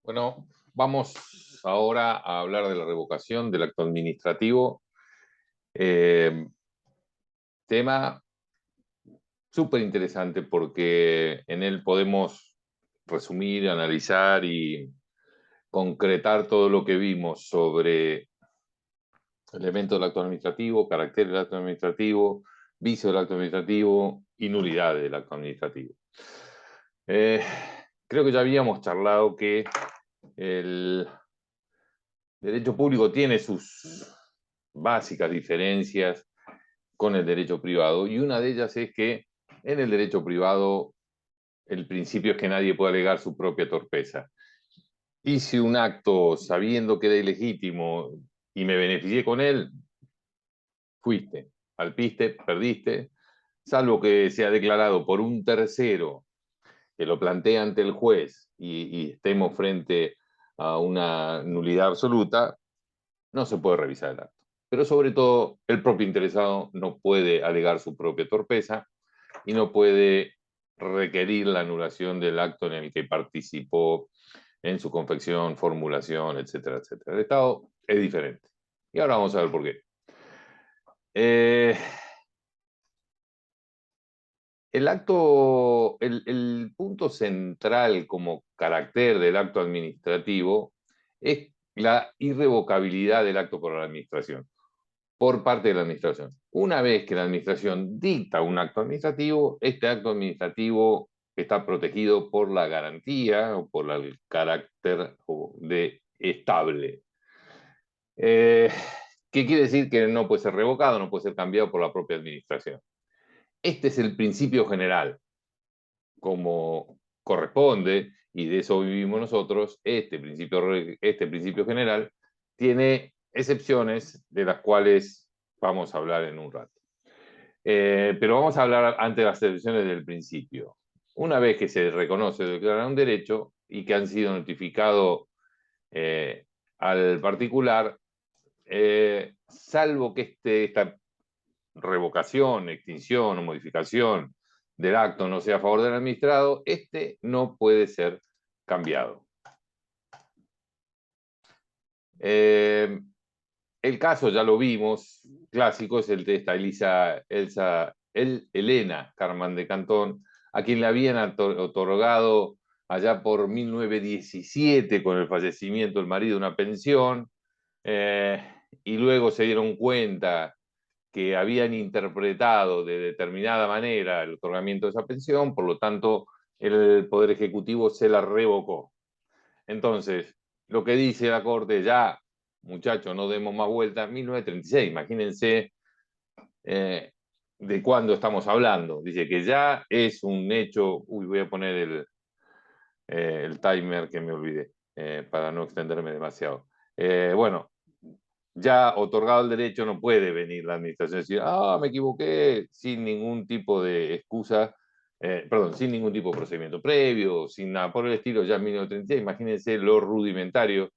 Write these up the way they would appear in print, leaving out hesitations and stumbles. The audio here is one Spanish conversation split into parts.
Bueno, vamos ahora a hablar de la revocación del acto administrativo. Eh, Tema súper interesante porque en él podemos resumir, analizar y concretar todo lo que vimos sobre elementos del acto administrativo, carácter del acto administrativo, vicio del acto administrativo y nulidades del acto administrativo. Eh, Creo que ya habíamos charlado que el derecho público tiene sus básicas diferencias con el derecho privado, y una de ellas es que en el derecho privado el principio es que nadie puede alegar su propia torpeza. Hice un acto sabiendo que era ilegítimo y me beneficié con él, fuiste, alpiste, perdiste, salvo que sea declarado por un tercero que lo plantee ante el juez y estemos frente a una nulidad absoluta, no se puede revisar el acto. Pero sobre todo, el propio interesado no puede alegar su propia torpeza y no puede requerir la anulación del acto en el que participó en su confección, formulación, etcétera, etcétera. El Estado es diferente. Y ahora vamos a ver por qué. Eh, el punto central como carácter del acto administrativo es la irrevocabilidad del acto por la administración, por parte de la administración. Una vez que la administración dicta un acto administrativo, este acto administrativo está protegido por la garantía o por el carácter de estable. Eh, ¿Qué quiere decir? Que no puede ser revocado, no puede ser cambiado por la propia administración. Este es el principio general, como corresponde, y de eso vivimos nosotros. Este principio general tiene excepciones de las cuales vamos a hablar en un rato. Pero vamos a hablar antes de las excepciones del principio. Una vez que se reconoce o declara un derecho y que han sido notificados eh, al particular, salvo que esta revocación, extinción o modificación del acto no sea a favor del administrado, este no puede ser cambiado. Eh, el caso, ya lo vimos, clásico, es el de esta Elena Carman de Cantón, a quien le habían otorgado allá por 1917, con el fallecimiento del marido, una pensión, eh, y luego se dieron cuenta que habían interpretado de determinada manera el otorgamiento de esa pensión, por lo tanto el Poder Ejecutivo se la revocó. Entonces, lo que dice la Corte, ya, muchachos, no demos más vueltas, 1936, imagínense de cuándo estamos hablando. Dice que ya es un hecho, voy a poner el timer que me olvidé, para no extenderme demasiado. Bueno, ya otorgado el derecho no puede venir la administración y decir, me equivoqué, sin ningún tipo de excusa, perdón, sin ningún tipo de procedimiento previo, sin nada por el estilo, ya en 1936, imagínense lo rudimentario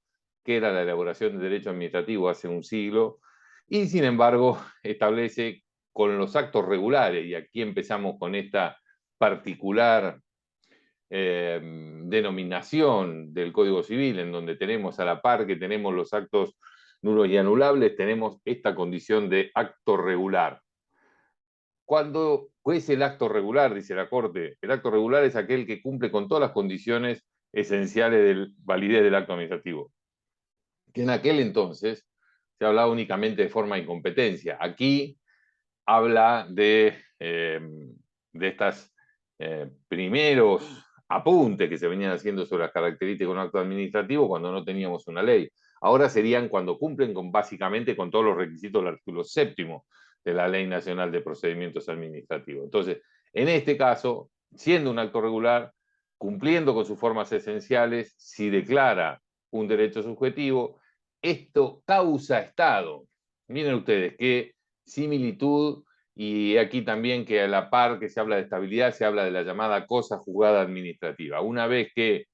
que era la elaboración del derecho administrativo hace un siglo, y sin embargo establece con los actos regulares, y aquí empezamos con esta particular denominación del Código Civil, en donde tenemos a la par que tenemos los actos nulos y anulables, tenemos esta condición de acto regular. ¿Cuándo es el acto regular? Dice la Corte. El acto regular es aquel que cumple con todas las condiciones esenciales de validez del acto administrativo, que en aquel entonces se hablaba únicamente de forma de incompetencia. Aquí habla de estas primeros apuntes que se venían haciendo sobre las características de un acto administrativo cuando no teníamos una ley. Ahora serían cuando cumplen básicamente con todos los requisitos del artículo séptimo de la Ley Nacional de Procedimientos Administrativos. Entonces, en este caso, siendo un acto regular, cumpliendo con sus formas esenciales, si declara un derecho subjetivo, esto causa Estado. Miren ustedes qué similitud, y aquí también que a la par que se habla de estabilidad, se habla de la llamada cosa juzgada administrativa. Una vez que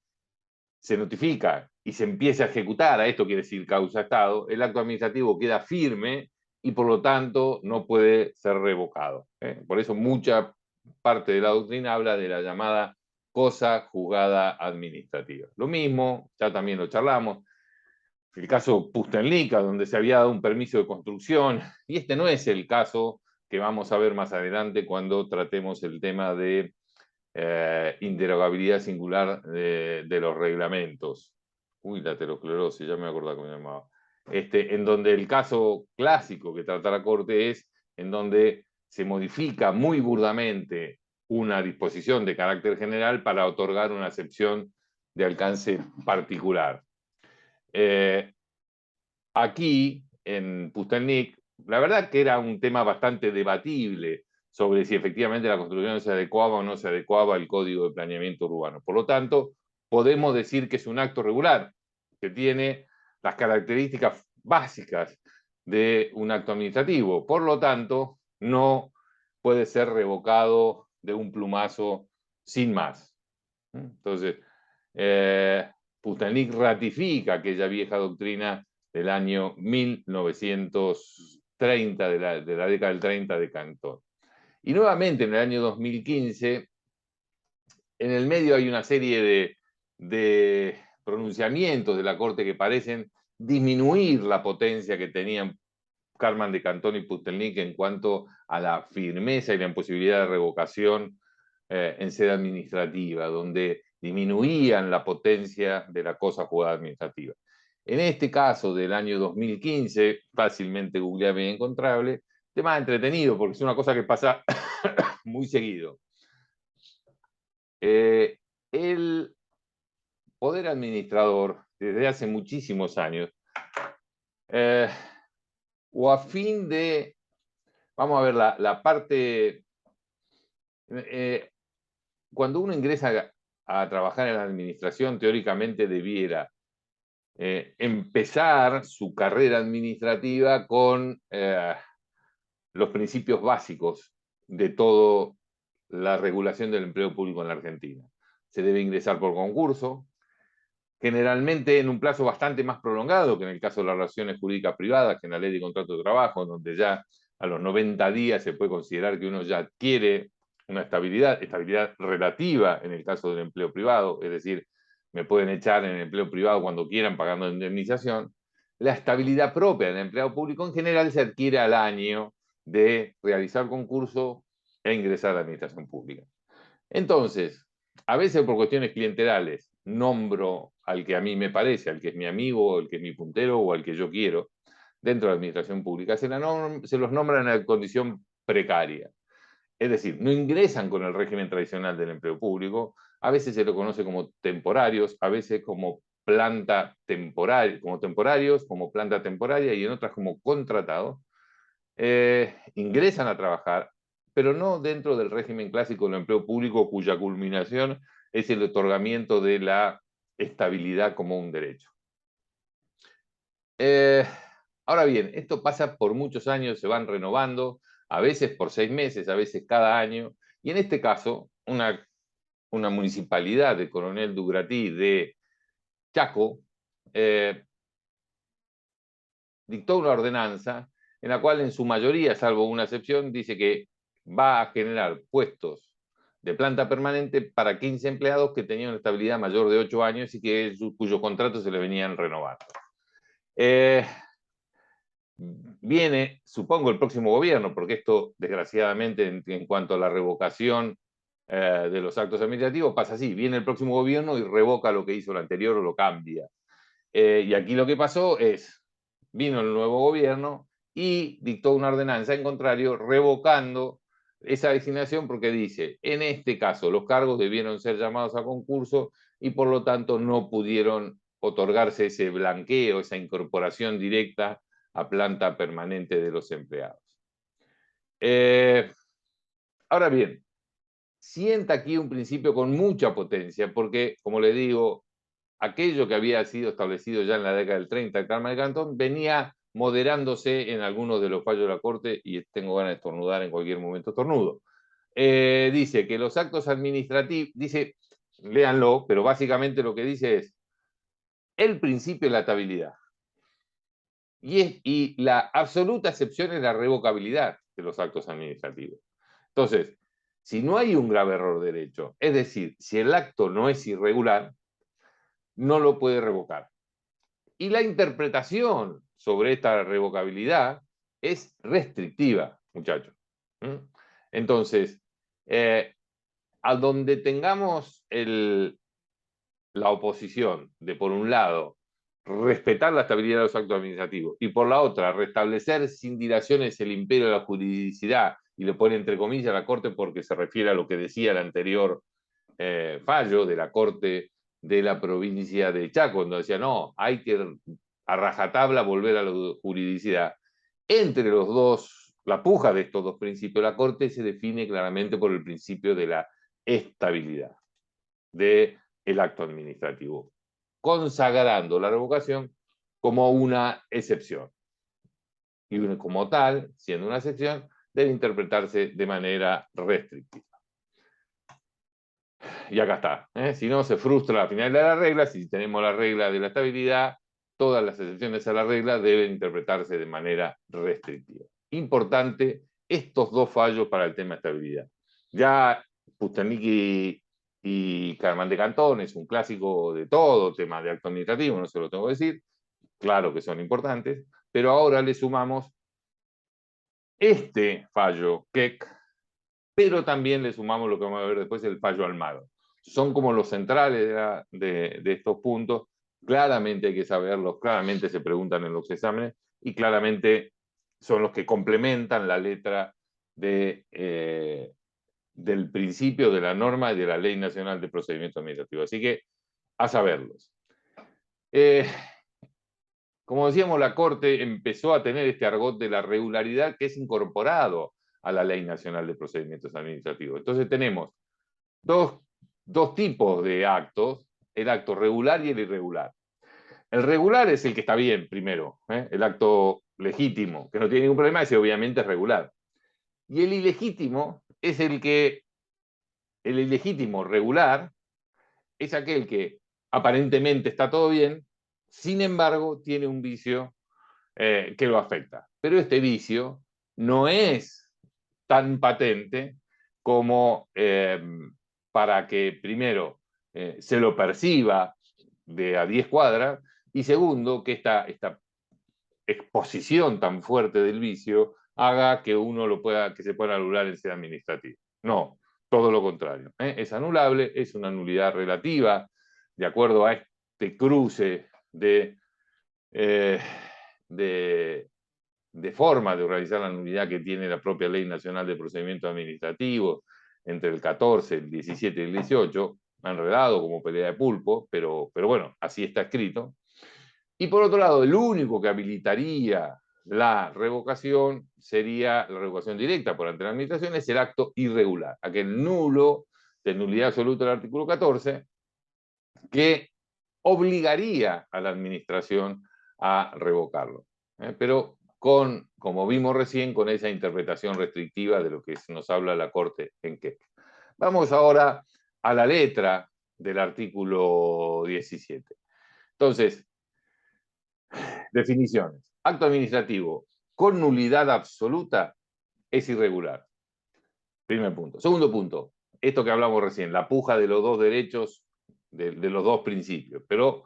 se notifica y se empieza a ejecutar, a esto quiere decir causa Estado, el acto administrativo queda firme y por lo tanto no puede ser revocado. Por eso mucha parte de la doctrina habla de la llamada cosa juzgada administrativa. Lo mismo, ya también lo charlamos, el caso Pustenlika, donde se había dado un permiso de construcción, y este no es el caso que vamos a ver más adelante cuando tratemos el tema de inderogabilidad singular de los reglamentos. Uy, la aterosclerosis, ya me acordaba cómo se llamaba. En donde el caso clásico que trata la Corte es en donde se modifica muy burdamente una disposición de carácter general para otorgar una excepción de alcance particular. Aquí, en Pustelnik, la verdad que era un tema bastante debatible sobre si efectivamente la construcción se adecuaba o no se adecuaba al Código de Planeamiento Urbano. Por lo tanto, podemos decir que es un acto regular, que tiene las características básicas de un acto administrativo. Por lo tanto, no puede ser revocado de un plumazo sin más. Entonces, Pustelnik ratifica aquella vieja doctrina del año 1930, de la década del 30 de Cantón. Y nuevamente en el año 2015, en el medio hay una serie de pronunciamientos de la Corte que parecen disminuir la potencia que tenían Carman de Cantón y Pustelnik en cuanto a la firmeza y la imposibilidad de revocación en sede administrativa, donde disminuían la potencia de la cosa jugada administrativa. En este caso del año 2015, fácilmente googleable y encontrable, tema entretenido porque es una cosa que pasa muy seguido. El poder administrador, desde hace muchísimos años, o a fin de, vamos a ver, la parte, cuando uno ingresa a trabajar en la administración, teóricamente debiera empezar su carrera administrativa con los principios básicos de toda la regulación del empleo público en la Argentina. Se debe ingresar por concurso, generalmente en un plazo bastante más prolongado que en el caso de las relaciones jurídicas privadas, que en la ley de contrato de trabajo, donde ya a los 90 días se puede considerar que uno ya adquiere una estabilidad relativa en el caso del empleo privado, es decir, me pueden echar en el empleo privado cuando quieran pagando indemnización. La estabilidad propia del empleado público en general se adquiere al año de realizar concurso e ingresar a la administración pública. Entonces, a veces por cuestiones clientelales, nombro al que a mí me parece, al que es mi amigo, o al que es mi puntero, o al que yo quiero, dentro de la administración pública, se los nombra en la condición precaria. Es decir, no ingresan con el régimen tradicional del empleo público, a veces se lo conoce como temporarios, a veces como planta temporal, como temporarios, como planta temporaria y en otras como contratados. Ingresan a trabajar, pero no dentro del régimen clásico del empleo público, cuya culminación es el otorgamiento de la estabilidad como un derecho. Ahora bien, esto pasa por muchos años, se van renovando, a veces por 6 meses, a veces cada año, y en este caso, una municipalidad de Coronel Dugratí de Chaco dictó una ordenanza en la cual en su mayoría, salvo una excepción, dice que va a generar puestos de planta permanente para 15 empleados que tenían una estabilidad mayor de 8 años y cuyos contratos se les venían renovando. Viene, supongo, el próximo gobierno, porque esto, desgraciadamente, en cuanto a la revocación de los actos administrativos, pasa así. Viene el próximo gobierno y revoca lo que hizo el anterior o lo cambia. Y aquí lo que pasó es, vino el nuevo gobierno y dictó una ordenanza en contrario, revocando esa designación porque dice, en este caso los cargos debieron ser llamados a concurso y por lo tanto no pudieron otorgarse ese blanqueo, esa incorporación directa a planta permanente de los empleados. Ahora bien, sienta aquí un principio con mucha potencia porque, como le digo, aquello que había sido establecido ya en la década del 30, el Carmen de Cantón, venía moderándose en algunos de los fallos de la Corte y tengo ganas de estornudar en cualquier momento estornudo. Dice que los actos administrativos, dice, léanlo, pero básicamente lo que dice es el principio de la estabilidad. Y la absoluta excepción es la revocabilidad de los actos administrativos. Entonces, si no hay un grave error de derecho, es decir, si el acto no es irregular, no lo puede revocar. Y la interpretación sobre esta revocabilidad es restrictiva, muchachos. Entonces, a donde tengamos la oposición de, por un lado, respetar la estabilidad de los actos administrativos y, por la otra, restablecer sin dilaciones el imperio de la juridicidad, y lo pone entre comillas la Corte porque se refiere a lo que decía el anterior fallo de la Corte de la provincia de Chaco, donde decía, no, hay que a rajatabla volver a la juridicidad. Entre los dos, la puja de estos dos principios, la Corte se define claramente por el principio de la estabilidad del acto administrativo, consagrando la revocación como una excepción. Y como tal, siendo una excepción, debe interpretarse de manera restrictiva. Y acá está. Si no, se frustra la final de la regla. Si tenemos la regla de la estabilidad, todas las excepciones a la regla deben interpretarse de manera restrictiva. Importante estos dos fallos para el tema de estabilidad. Ya Pusternik y Carmán de Cantón es un clásico de todo tema de acto administrativo, no se lo tengo que decir. Claro que son importantes, pero ahora le sumamos este fallo, Keck, pero también le sumamos lo que vamos a ver después, el fallo Almagro. Son como los centrales de estos puntos. Claramente hay que saberlos, claramente se preguntan en los exámenes y claramente son los que complementan la letra del principio de la norma y de la Ley Nacional de Procedimiento Administrativo. Así que a saberlos. Como decíamos, la Corte empezó a tener este argot de la regularidad que es incorporado a la Ley Nacional de Procedimientos Administrativos. Entonces tenemos dos tipos de actos, el acto regular y el irregular. El regular es el que está bien, primero, el acto legítimo, que no tiene ningún problema, ese obviamente es regular. Y el ilegítimo es el ilegítimo regular es aquel que aparentemente está todo bien, sin embargo tiene un vicio que lo afecta. Pero este vicio no es tan patente como para que, primero, se lo perciba de a 10 cuadras, y segundo, que esta exposición tan fuerte del vicio haga que que se pueda anular en sede administrativa. No, todo lo contrario. Es anulable, es una nulidad relativa, de acuerdo a este cruce de forma de organizar la nulidad que tiene la propia Ley Nacional de Procedimientos Administrativos entre el 14, el 17 y el 18, enredado como pelea de pulpo, pero bueno, así está escrito. Y por otro lado, el único que habilitaría la revocación sería la revocación directa por ante la administración, es el acto irregular, aquel nulo de nulidad absoluta del artículo 14, que obligaría a la administración a revocarlo. Pero como vimos recién, con esa interpretación restrictiva de lo que nos habla la Corte en Keck. Vamos ahora a la letra del artículo 17. Entonces, definiciones. Acto administrativo con nulidad absoluta es irregular. Primer punto. Segundo punto, esto que hablamos recién, la puja de los dos derechos, de los dos principios, pero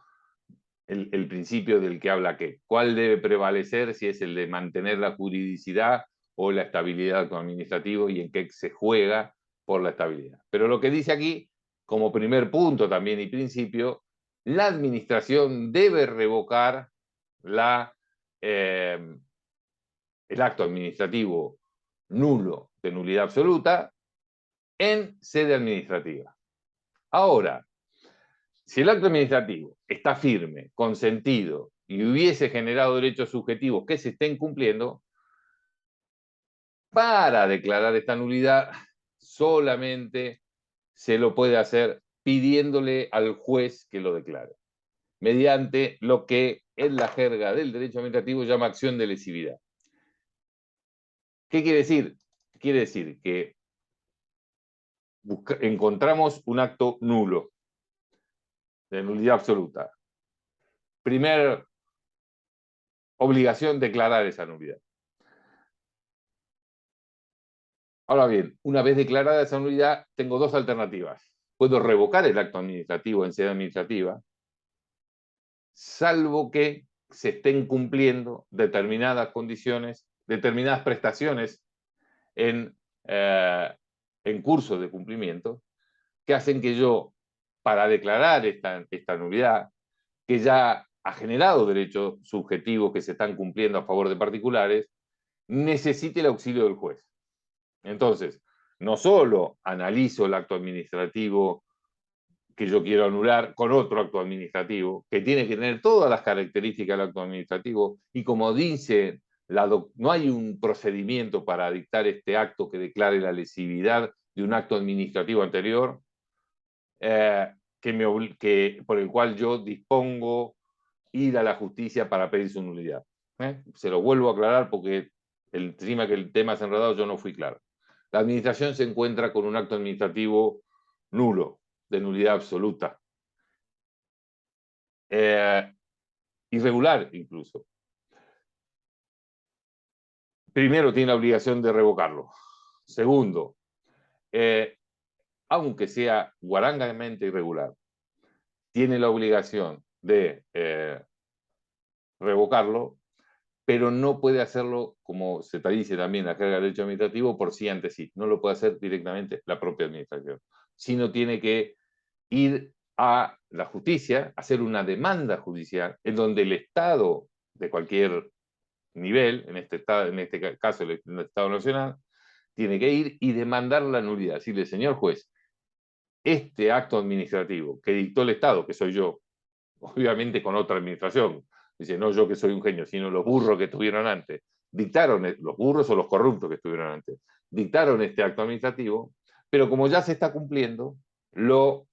el principio del que habla Keck. ¿Cuál debe prevalecer, si es el de mantener la juridicidad o la estabilidad administrativa? Y en Keck se juega por la estabilidad. Pero lo que dice aquí, como primer punto también y principio, la administración debe revocar el acto administrativo nulo de nulidad absoluta en sede administrativa. Ahora, si el acto administrativo está firme, consentido y hubiese generado derechos subjetivos que se estén cumpliendo, para declarar esta nulidad solamente se lo puede hacer pidiéndole al juez que lo declare, mediante lo que en la jerga del derecho administrativo llama acción de lesividad. ¿Qué quiere decir? Quiere decir que encontramos un acto nulo, de nulidad absoluta. Primer obligación, declarar esa nulidad. Ahora bien, una vez declarada esa nulidad, tengo dos alternativas. Puedo revocar el acto administrativo en sede administrativa, salvo que se estén cumpliendo determinadas condiciones, determinadas prestaciones en, en curso de cumplimiento, que hacen que yo, para declarar esta nulidad, que ya ha generado derechos subjetivos que se están cumpliendo a favor de particulares, necesite el auxilio del juez. Entonces, no solo analizo el acto administrativo que yo quiero anular con otro acto administrativo, que tiene que tener todas las características del acto administrativo, y como dice, no hay un procedimiento para dictar este acto que declare la lesividad de un acto administrativo anterior, por el cual yo dispongo ir a la justicia para pedir su nulidad. Se lo vuelvo a aclarar porque encima que el tema es enredado yo no fui claro. La administración se encuentra con un acto administrativo nulo, de nulidad absoluta. Irregular incluso. Primero, tiene la obligación de revocarlo. Segundo, aunque sea guarangamente irregular, tiene la obligación de revocarlo, pero no puede hacerlo, como se te dice también la jerga de derecho administrativo, por sí ante sí. No lo puede hacer directamente la propia administración, sino tiene que ir a la justicia, hacer una demanda judicial en donde el Estado de cualquier nivel, en este caso el Estado Nacional, tiene que ir y demandar la nulidad. Decirle, señor juez, este acto administrativo que dictó el Estado, que soy yo, obviamente con otra administración, dice, no yo que soy un genio, sino los burros que estuvieron antes, dictaron, los burros o los corruptos que estuvieron antes, dictaron este acto administrativo, pero como ya se está cumpliendo, lo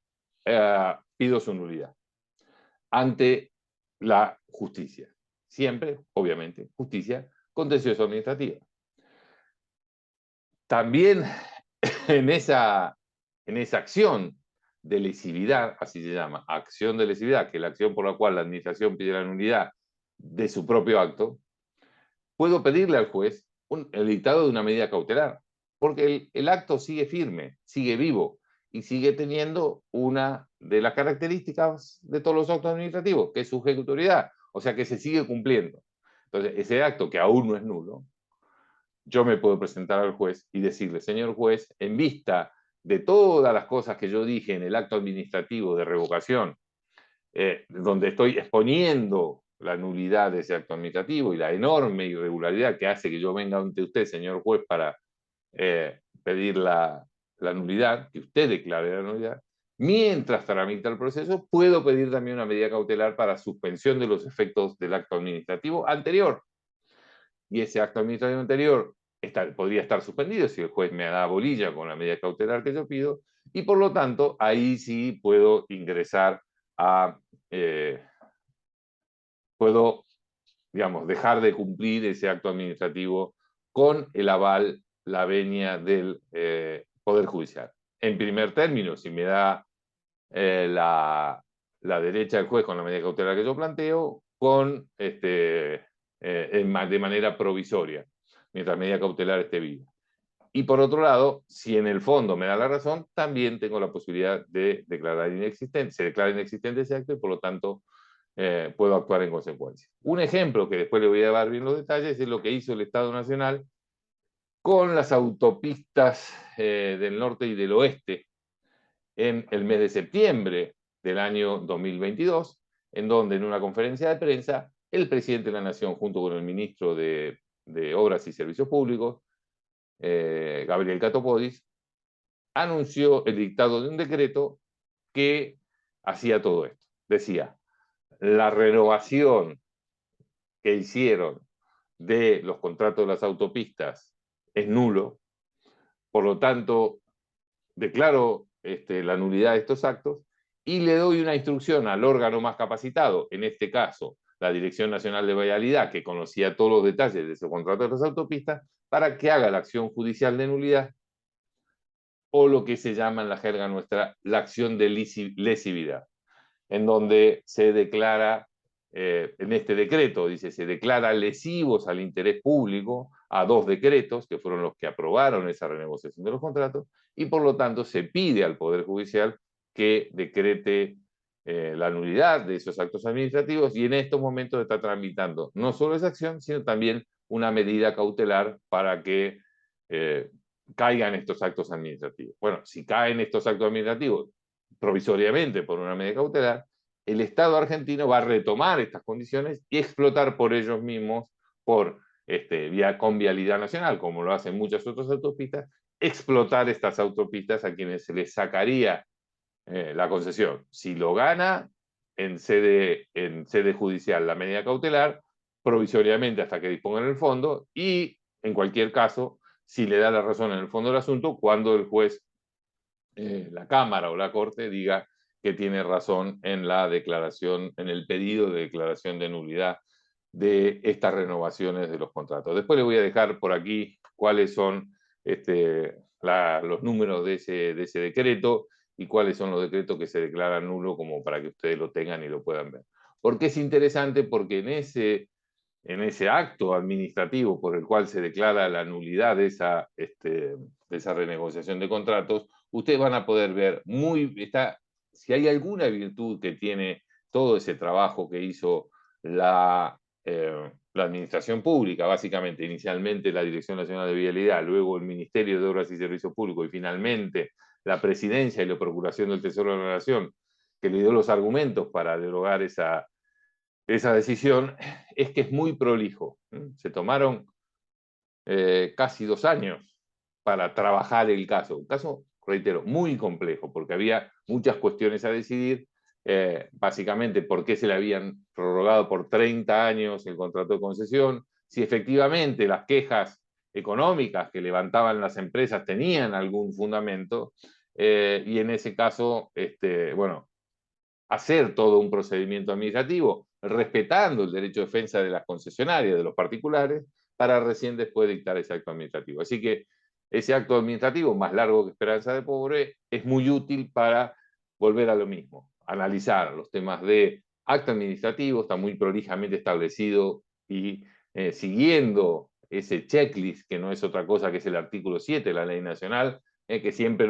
pido su nulidad ante la justicia. Siempre, obviamente, justicia contencioso administrativa. También en esa acción de lesividad, así se llama, acción de lesividad, que es la acción por la cual la administración pide la nulidad de su propio acto, puedo pedirle al juez el dictado de una medida cautelar, porque el acto sigue firme, sigue vivo y sigue teniendo una de las características de todos los actos administrativos, que es su ejecutoriedad, o sea que se sigue cumpliendo. Entonces, ese acto que aún no es nulo, yo me puedo presentar al juez y decirle, señor juez, en vista de todas las cosas que yo dije en el acto administrativo de revocación, donde estoy exponiendo la nulidad de ese acto administrativo y la enorme irregularidad que hace que yo venga ante usted, señor juez, para pedir la nulidad, que usted declare la nulidad, mientras tramita el proceso, puedo pedir también una medida cautelar para suspensión de los efectos del acto administrativo anterior. Y ese acto administrativo anterior podría estar suspendido si el juez me da bolilla con la medida cautelar que yo pido, y por lo tanto, ahí sí puedo ingresar puedo, digamos, dejar de cumplir ese acto administrativo con el aval, la venia del Poder Judicial. En primer término, si me da la derecha del juez con la medida cautelar que yo planteo, de manera provisoria, mientras la medida cautelar esté viva. Y por otro lado, si en el fondo me da la razón, también tengo la posibilidad de declarar inexistente, se declara inexistente ese acto y por lo tanto puedo actuar en consecuencia. Un ejemplo que después le voy a dar bien los detalles es lo que hizo el Estado Nacional con las autopistas del norte y del oeste en el mes de septiembre del año 2022, en donde en una conferencia de prensa el presidente de la Nación junto con el ministro de Obras y Servicios Públicos, Gabriel Catopodis, anunció el dictado de un decreto que hacía todo esto. Decía, la renovación que hicieron de los contratos de las autopistas es nulo, por lo tanto, declaro la nulidad de estos actos y le doy una instrucción al órgano más capacitado, en este caso, la Dirección Nacional de Vialidad, que conocía todos los detalles de esos contratos de las autopistas, para que haga la acción judicial de nulidad o lo que se llama en la jerga nuestra la acción de lesividad, en donde se declara en este decreto, dice, se declara lesivos al interés público a 2 decretos, que fueron los que aprobaron esa renegociación de los contratos, y por lo tanto se pide al Poder Judicial que decrete la nulidad de esos actos administrativos, y en estos momentos está tramitando no solo esa acción, sino también una medida cautelar para que caigan estos actos administrativos. Bueno, si caen estos actos administrativos provisoriamente por una medida cautelar, el Estado argentino va a retomar estas condiciones y explotar por ellos mismos, con vialidad nacional, como lo hacen muchas otras autopistas, explotar estas autopistas a quienes se les sacaría la concesión. Si lo gana en sede judicial la medida cautelar, provisoriamente hasta que dispongan el fondo, y en cualquier caso, si le da la razón en el fondo del asunto, cuando el juez, la Cámara o la Corte diga que tiene razón en la declaración, en el pedido de declaración de nulidad de estas renovaciones de los contratos. Después le voy a dejar por aquí cuáles son los números de ese decreto y cuáles son los decretos que se declaran nulos, como para que ustedes lo tengan y lo puedan ver. ¿Por qué es interesante? Porque en ese acto administrativo por el cual se declara la nulidad de esa renegociación de contratos, ustedes van a poder ver si hay alguna virtud que tiene todo ese trabajo que hizo la administración pública, básicamente, inicialmente la Dirección Nacional de Vialidad, luego el Ministerio de Obras y Servicios Públicos y finalmente la Presidencia y la Procuración del Tesoro de la Nación, que le dio los argumentos para derogar esa decisión, es que es muy prolijo. Se tomaron casi 2 años para trabajar el caso. Un caso, reitero, muy complejo, porque había muchas cuestiones a decidir. Básicamente, por qué se le habían prorrogado por 30 años el contrato de concesión, si efectivamente las quejas económicas que levantaban las empresas tenían algún fundamento, y en ese caso, bueno, hacer todo un procedimiento administrativo, respetando el derecho de defensa de las concesionarias, de los particulares, para recién después dictar ese acto administrativo. Así que ese acto administrativo, más largo que Esperanza de Pobre, es muy útil para volver a lo mismo, analizar los temas de acto administrativo, está muy prolijamente establecido y siguiendo ese checklist, que no es otra cosa que es el artículo 7 de la ley nacional, que siempre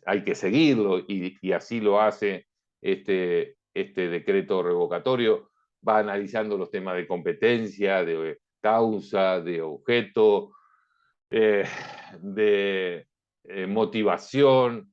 hay que seguirlo, y así lo hace este decreto revocatorio. Va analizando los temas de competencia, de causa, de objeto, de motivación,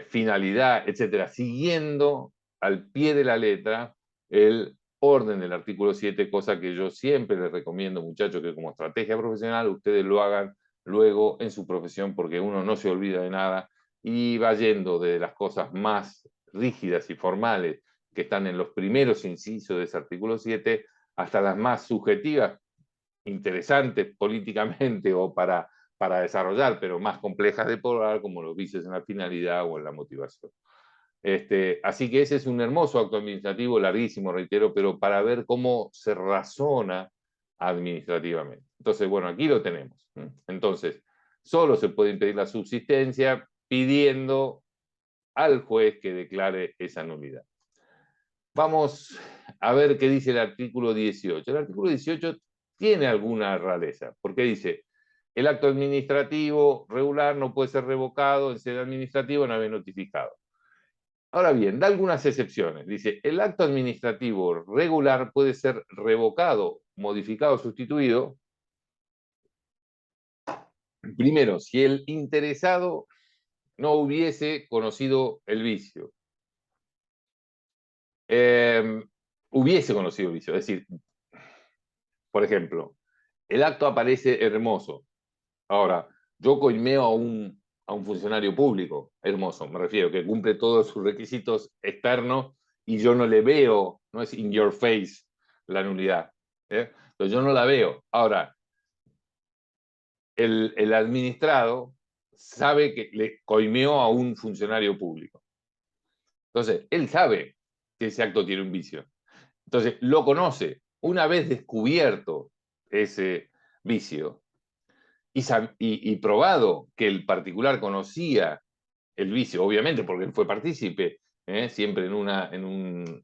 finalidad, etcétera, siguiendo al pie de la letra el orden del artículo 7, cosa que yo siempre les recomiendo, muchachos, que como estrategia profesional ustedes lo hagan luego en su profesión, porque uno no se olvida de nada y va yendo de las cosas más rígidas y formales que están en los primeros incisos de ese artículo 7 hasta las más subjetivas, interesantes políticamente o para desarrollar, pero más complejas de probar, como los vicios en la finalidad o en la motivación. Así que ese es un hermoso acto administrativo, larguísimo, reitero, pero para ver cómo se razona administrativamente. Entonces, bueno, aquí lo tenemos. Entonces, solo se puede impedir la subsistencia pidiendo al juez que declare esa nulidad. Vamos a ver qué dice el artículo 18. El artículo 18 tiene alguna rareza, porque dice: el acto administrativo regular no puede ser revocado en sede administrativa una vez notificado. Ahora bien, da algunas excepciones. Dice: el acto administrativo regular puede ser revocado, modificado o sustituido, primero, si el interesado no hubiese conocido el vicio. Hubiese conocido el vicio, es decir, por ejemplo, el acto aparece hermoso. Ahora, yo coimeo a un funcionario público, hermoso, me refiero, que cumple todos sus requisitos externos y yo no le veo, no es in your face la nulidad. Pero yo no la veo. Ahora, el administrado sabe que le coimeó a un funcionario público. Entonces, él sabe que ese acto tiene un vicio. Entonces, lo conoce. Una vez descubierto ese vicio y probado que el particular conocía el vicio, obviamente porque él fue partícipe, siempre en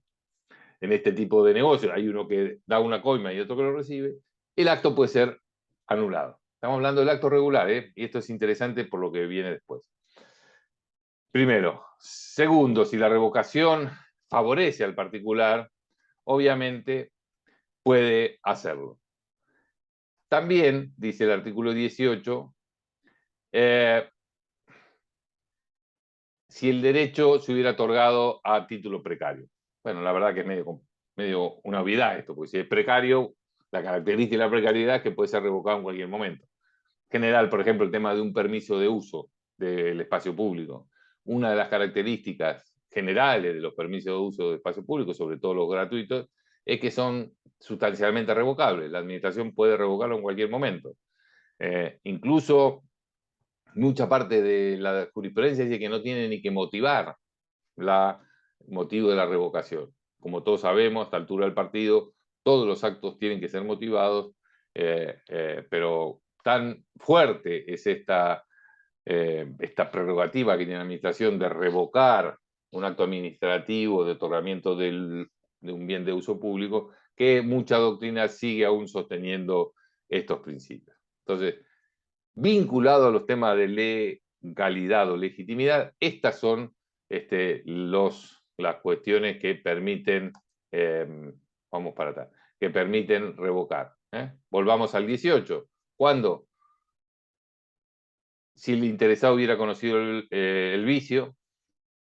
en este tipo de negocios, hay uno que da una coima y otro que lo recibe, el acto puede ser anulado. Estamos hablando del acto regular, y esto es interesante por lo que viene después. Primero. Segundo, si la revocación favorece al particular, obviamente puede hacerlo. También, dice el artículo 18, si el derecho se hubiera otorgado a título precario. Bueno, la verdad que es medio una obviedad esto, porque si es precario, la característica de la precariedad es que puede ser revocado en cualquier momento. En general, por ejemplo, el tema de un permiso de uso del espacio público. Una de las características generales de los permisos de uso de espacio público, sobre todo los gratuitos, es que son sustancialmente revocables. La administración puede revocarlo en cualquier momento. Incluso mucha parte de la jurisprudencia dice que no tiene ni que motivar el motivo de la revocación. Como todos sabemos, a esta altura del partido, todos los actos tienen que ser motivados, pero tan fuerte es esta prerrogativa que tiene la administración de revocar un acto administrativo de otorgamiento de un bien de uso público, que mucha doctrina sigue aún sosteniendo estos principios. Entonces, vinculado a los temas de legalidad o legitimidad, estas son las cuestiones que permiten, vamos para atrás, que permiten revocar. Volvamos al 18. ¿Cuándo? Si el interesado hubiera conocido el vicio,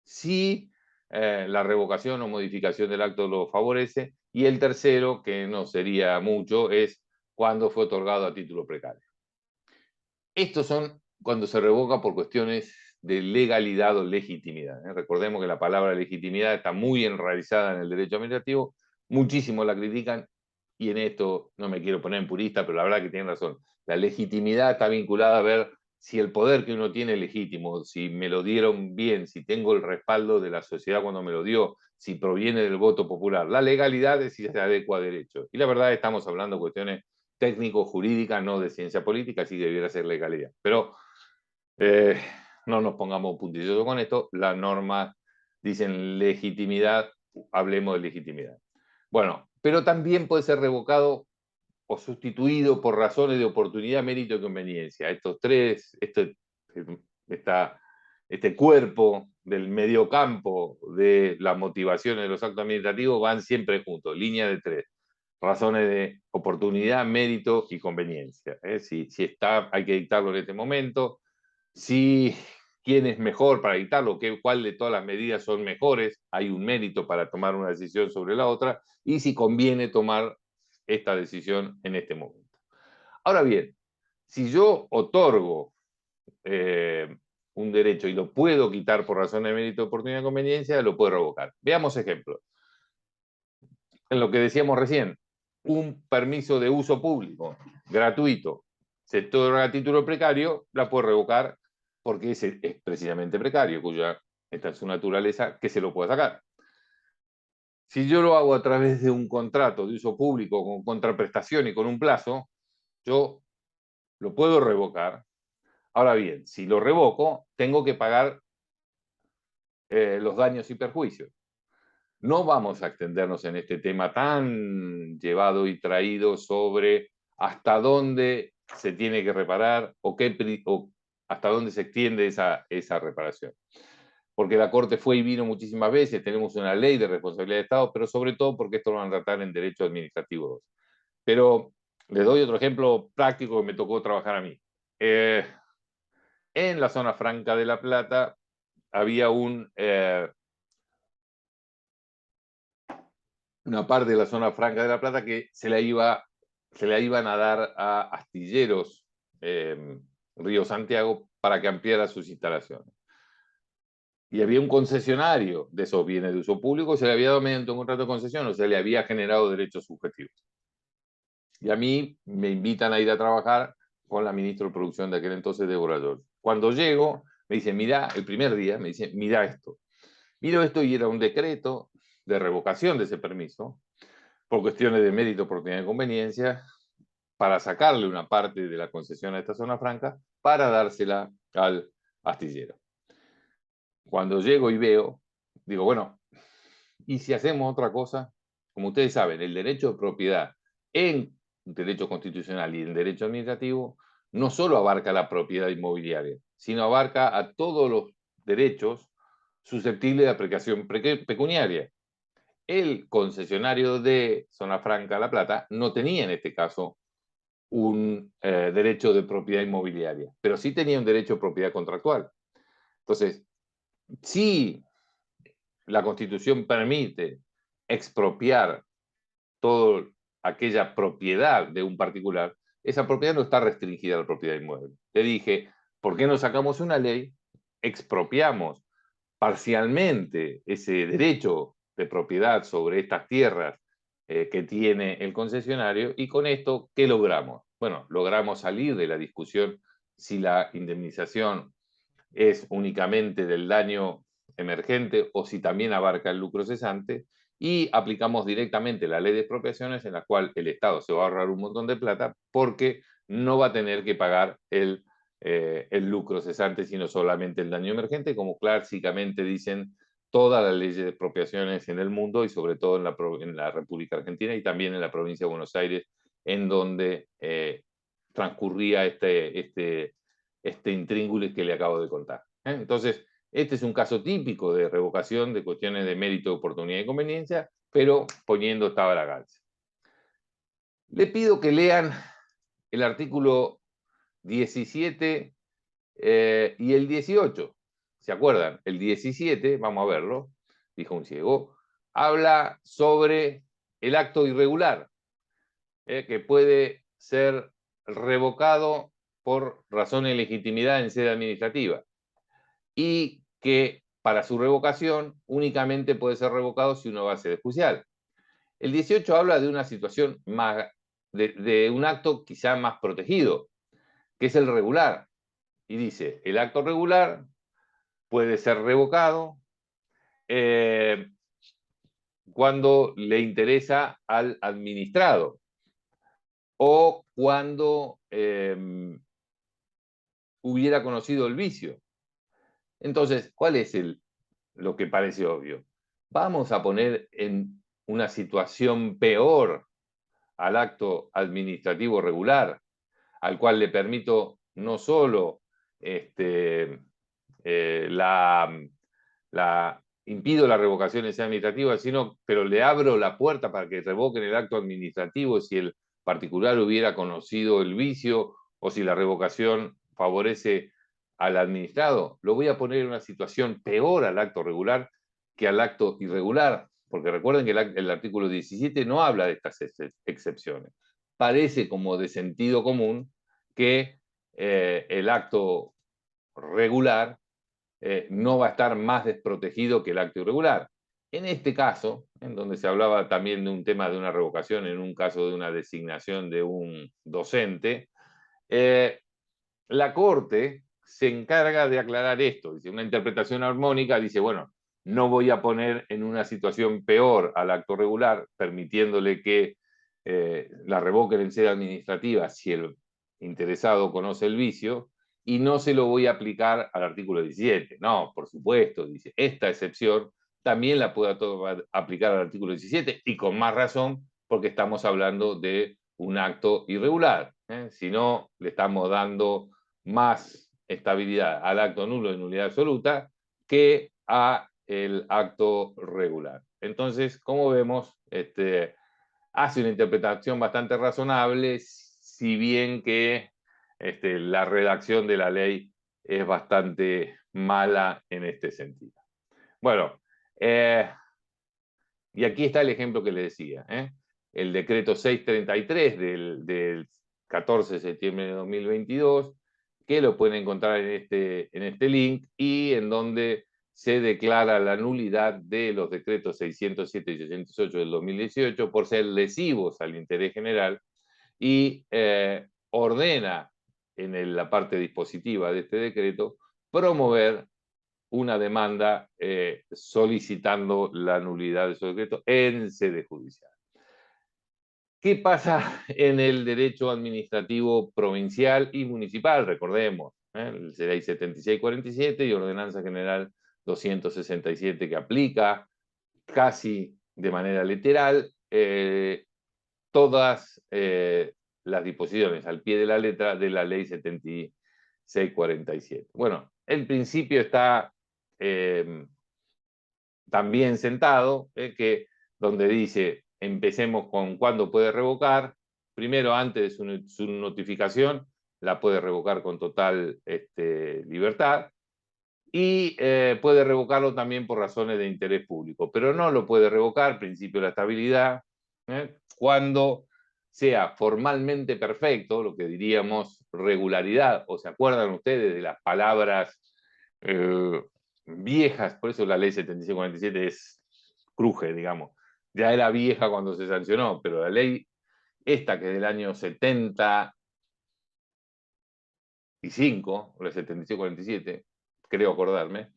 si la revocación o modificación del acto lo favorece, y el tercero, que no sería mucho, es cuando fue otorgado a título precario. Estos son cuando se revoca por cuestiones de legalidad o legitimidad. Recordemos que la palabra legitimidad está muy enraizada en el derecho administrativo, muchísimos la critican, y en esto no me quiero poner en purista, pero la verdad que tienen razón. La legitimidad está vinculada a ver si el poder que uno tiene es legítimo, si me lo dieron bien, si tengo el respaldo de la sociedad cuando me lo dio, si proviene del voto popular. La legalidad es si se adecua a derecho. Y la verdad estamos hablando de cuestiones técnico-jurídica, no de ciencia política, así que debiera ser legalidad. Pero no nos pongamos puntillosos con esto, las normas dicen legitimidad, hablemos de legitimidad. Bueno, pero también puede ser revocado o sustituido por razones de oportunidad, mérito y conveniencia. Estos tres, este cuerpo del mediocampo de las motivaciones de los actos administrativos van siempre juntos, línea de tres. Razones de oportunidad, mérito y conveniencia. Si está, hay que dictarlo en este momento. Si quién es mejor para dictarlo, cuál de todas las medidas son mejores, hay un mérito para tomar una decisión sobre la otra, y si conviene tomar esta decisión en este momento. Ahora bien, si yo otorgo un derecho y lo puedo quitar por razón de mérito, oportunidad y conveniencia, lo puedo revocar. Veamos ejemplos. En lo que decíamos recién, un permiso de uso público gratuito se otorga a título precario, la puedo revocar porque es precisamente precario, cuya esta es su naturaleza, que se lo puede sacar. Si yo lo hago a través de un contrato de uso público con contraprestación y con un plazo, yo lo puedo revocar. Ahora bien, si lo revoco, tengo que pagar los daños y perjuicios. No vamos a extendernos en este tema tan llevado y traído sobre hasta dónde se tiene que reparar o hasta dónde se extiende esa reparación. Porque la Corte fue y vino muchísimas veces, tenemos una ley de responsabilidad de Estado, pero sobre todo porque esto lo van a tratar en Derecho Administrativo 2. Pero les doy otro ejemplo práctico que me tocó trabajar a mí. En la zona franca de La Plata había una parte de la zona franca de La Plata que se la iban a dar a Astilleros Río Santiago para que ampliara sus instalaciones. Y había un concesionario de esos bienes de uso público, se le había dado mediante un contrato de concesión, o sea, le había generado derechos subjetivos. Y a mí me invitan a ir a trabajar con la ministra de Producción de aquel entonces, Débora George. Cuando llego, me dice, mira, el primer día, me dice, mira esto. Miro esto y era un decreto de revocación de ese permiso, por cuestiones de mérito, oportunidad y conveniencia, para sacarle una parte de la concesión a esta zona franca para dársela al astillero. Cuando llego y veo, digo, bueno, ¿y si hacemos otra cosa? como ustedes saben, el derecho de propiedad en derecho constitucional y en derecho administrativo no solo abarca la propiedad inmobiliaria, sino abarca a todos los derechos susceptibles de aplicación pecuniaria. El concesionario de Zona Franca La Plata no tenía en este caso un derecho de propiedad inmobiliaria, pero sí tenía un derecho de propiedad contractual. Entonces, si la Constitución permite expropiar toda aquella propiedad de un particular, esa propiedad no está restringida a la propiedad inmueble. Le dije, ¿por qué no sacamos una ley? Expropiamos parcialmente ese derecho de propiedad sobre estas tierras que tiene el concesionario y con esto, ¿qué logramos? Bueno, logramos salir de la discusión si la indemnización es únicamente del daño emergente o si también abarca el lucro cesante y aplicamos directamente la ley de expropiaciones en la cual el Estado se va a ahorrar un montón de plata porque no va a tener que pagar el lucro cesante, sino solamente el daño emergente, como clásicamente dicen todas las leyes de expropiaciones en el mundo y sobre todo en la República Argentina y también en la provincia de Buenos Aires, en donde transcurría este intríngulis que le acabo de contar. Entonces, este es un caso típico de revocación de cuestiones de mérito, oportunidad y conveniencia, pero poniendo tabla a galza. Le pido que lean el artículo 17 y el 18. ¿Se acuerdan? El 17, vamos a verlo, dijo un ciego, habla sobre el acto irregular, que puede ser revocado por razón de legitimidad en sede administrativa y que para su revocación únicamente puede ser revocado si uno va a sede judicial. El 18 habla de una situación más, de un acto quizá más protegido, que es el regular. Y dice, el acto regular puede ser revocado cuando le interesa al administrado o cuando hubiera conocido el vicio. Entonces, ¿cuál es lo que parece obvio? Vamos a poner en una situación peor al acto administrativo regular, al cual le permito no solo impido la revocación administrativa, pero le abro la puerta para que revoquen el acto administrativo si el particular hubiera conocido el vicio o si la revocación favorece al administrado. Lo voy a poner en una situación peor al acto regular que al acto irregular, porque recuerden que el artículo 17 no habla de estas excepciones. Parece como de sentido común que el acto regular no va a estar más desprotegido que el acto irregular. En este caso, en donde se hablaba también de un tema de una revocación, en un caso de una designación de un docente, la Corte se encarga de aclarar esto. Dice, una interpretación armónica dice, bueno, no voy a poner en una situación peor al acto regular, permitiéndole que la revoquen en sede administrativa si el interesado conoce el vicio, y no se lo voy a aplicar al artículo 17. No, por supuesto, dice, esta excepción también la puedo aplicar al artículo 17, y con más razón, porque estamos hablando de un acto irregular. Si no, le estamos dando más estabilidad al acto nulo de nulidad absoluta que a el acto regular. Entonces, como vemos, hace una interpretación bastante razonable, si bien que la redacción de la ley es bastante mala en este sentido. Bueno, y aquí está el ejemplo que le decía. El decreto 633 del 14 de septiembre de 2022, que lo pueden encontrar en este link, y en donde se declara la nulidad de los decretos 607 y 608 del 2018 por ser lesivos al interés general, y ordena en la parte dispositiva de este decreto promover una demanda solicitando la nulidad de esos decretos en sede judicial. ¿Qué pasa en el derecho administrativo provincial y municipal? Recordemos, el Ley 7647 y Ordenanza General 267 que aplica casi de manera literal todas las disposiciones al pie de la letra de la ley 7647. Bueno, el principio está también sentado, donde dice, empecemos con cuándo puede revocar. Primero, antes de su notificación, la puede revocar con total libertad. Y puede revocarlo también por razones de interés público, pero no lo puede revocar, principio de la estabilidad, cuando sea formalmente perfecto, lo que diríamos regularidad, o se acuerdan ustedes de las palabras viejas, por eso la ley 7647 cruje, digamos, ya era vieja cuando se sancionó, pero la ley esta que es del año 75, o la 7647, creo acordarme,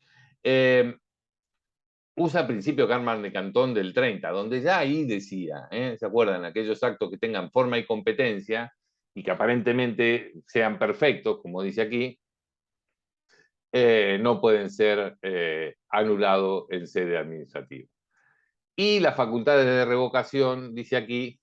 usa principio Carman de Cantón del 30, donde ya ahí decía, ¿se acuerdan? Aquellos actos que tengan forma y competencia y que aparentemente sean perfectos, como dice aquí, no pueden ser anulados en sede administrativa. Y las facultades de revocación, dice aquí,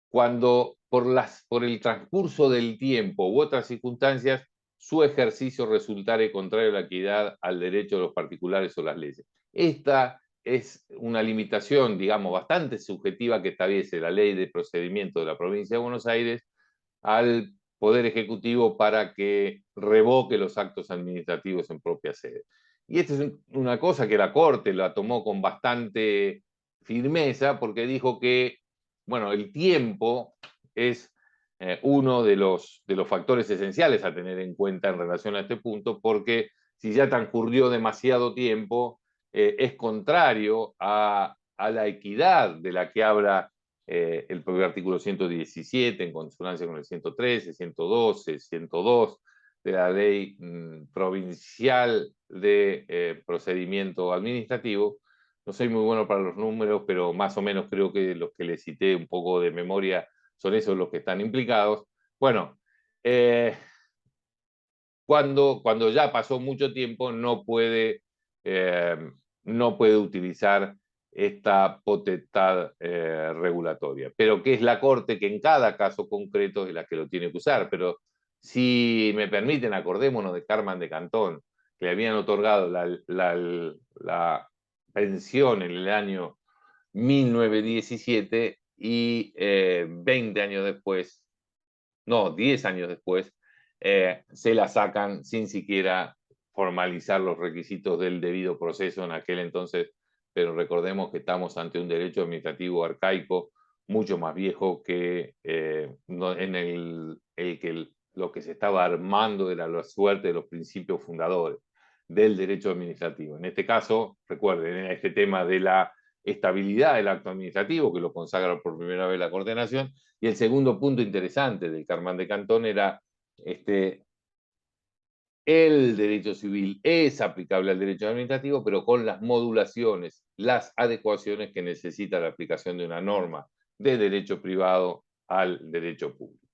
cuando por el transcurso del tiempo u otras circunstancias su ejercicio resultare contrario a la equidad, al derecho de los particulares o las leyes. Esta es una limitación, digamos, bastante subjetiva que establece la ley de procedimiento de la provincia de Buenos Aires al Poder Ejecutivo para que revoque los actos administrativos en propia sede. Y esta es una cosa que la Corte la tomó con bastante firmeza porque dijo que, bueno, el tiempo es uno de los factores esenciales a tener en cuenta en relación a este punto, porque si ya transcurrió demasiado tiempo, es contrario a la equidad de la que habla el propio artículo 117, en consonancia con el 113, 112, 102 de la ley provincial de procedimiento administrativo. No soy muy bueno para los números, pero más o menos creo que los que les cité un poco de memoria son esos los que están implicados. Bueno, cuando ya pasó mucho tiempo no puede utilizar esta potestad regulatoria, pero que es la Corte que en cada caso concreto es la que lo tiene que usar. Pero si me permiten, acordémonos de Carman de Cantón, que le habían otorgado la pensión en el año 1917 y 20 años después, no, 10 años después, se la sacan sin siquiera formalizar los requisitos del debido proceso en aquel entonces, pero recordemos que estamos ante un derecho administrativo arcaico, mucho más viejo que en el que lo que se estaba armando era la suerte de los principios fundadores del derecho administrativo. En este caso, recuerden, este tema de la estabilidad del acto administrativo, que lo consagra por primera vez la Corte de Nación, y el segundo punto interesante del Carman de Cantón era el derecho civil es aplicable al derecho administrativo, pero con las modulaciones, las adecuaciones que necesita la aplicación de una norma de derecho privado al derecho público.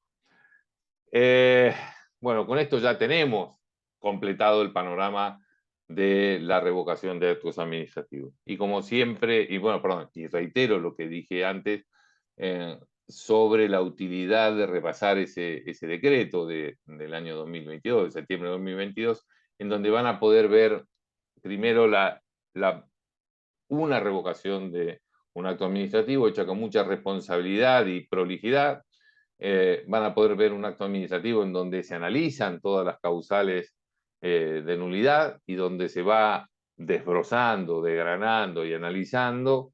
Bueno, con esto ya tenemos completado el panorama de la revocación de actos administrativos. Y como siempre, y bueno, perdón, y reitero lo que dije antes, sobre la utilidad de repasar ese decreto del año 2022, de septiembre de 2022, en donde van a poder ver primero una revocación de un acto administrativo hecha con mucha responsabilidad y prolijidad. Van a poder ver un acto administrativo en donde se analizan todas las causales de nulidad y donde se va desbrozando, desgranando y analizando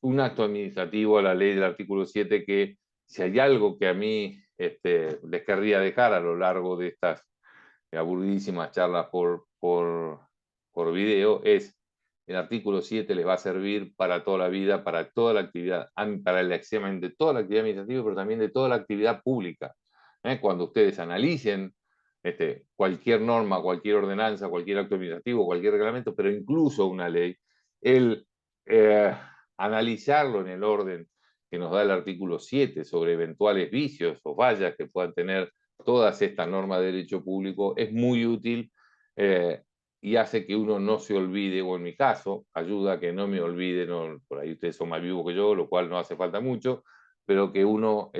un acto administrativo a la ley del artículo 7 que, si hay algo que a mí les querría dejar a lo largo de estas aburridísimas charlas por video, es el artículo 7 les va a servir para toda la vida, para toda la actividad, para el examen de toda la actividad administrativa, pero también de toda la actividad pública. Cuando ustedes analicen cualquier norma, cualquier ordenanza, cualquier acto administrativo, cualquier reglamento, pero incluso una ley, el analizarlo en el orden que nos da el artículo 7 sobre eventuales vicios o fallas que puedan tener todas estas normas de derecho público es muy útil y hace que uno no se olvide, o en mi caso, ayuda a que no me olvide, no, por ahí ustedes son más vivos que yo, lo cual no hace falta mucho, pero que uno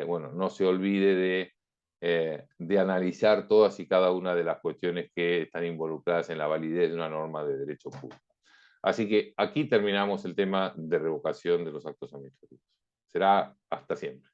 bueno, no se olvide de analizar todas y cada una de las cuestiones que están involucradas en la validez de una norma de derecho público. Así que aquí terminamos el tema de revocación de los actos administrativos. Será hasta siempre.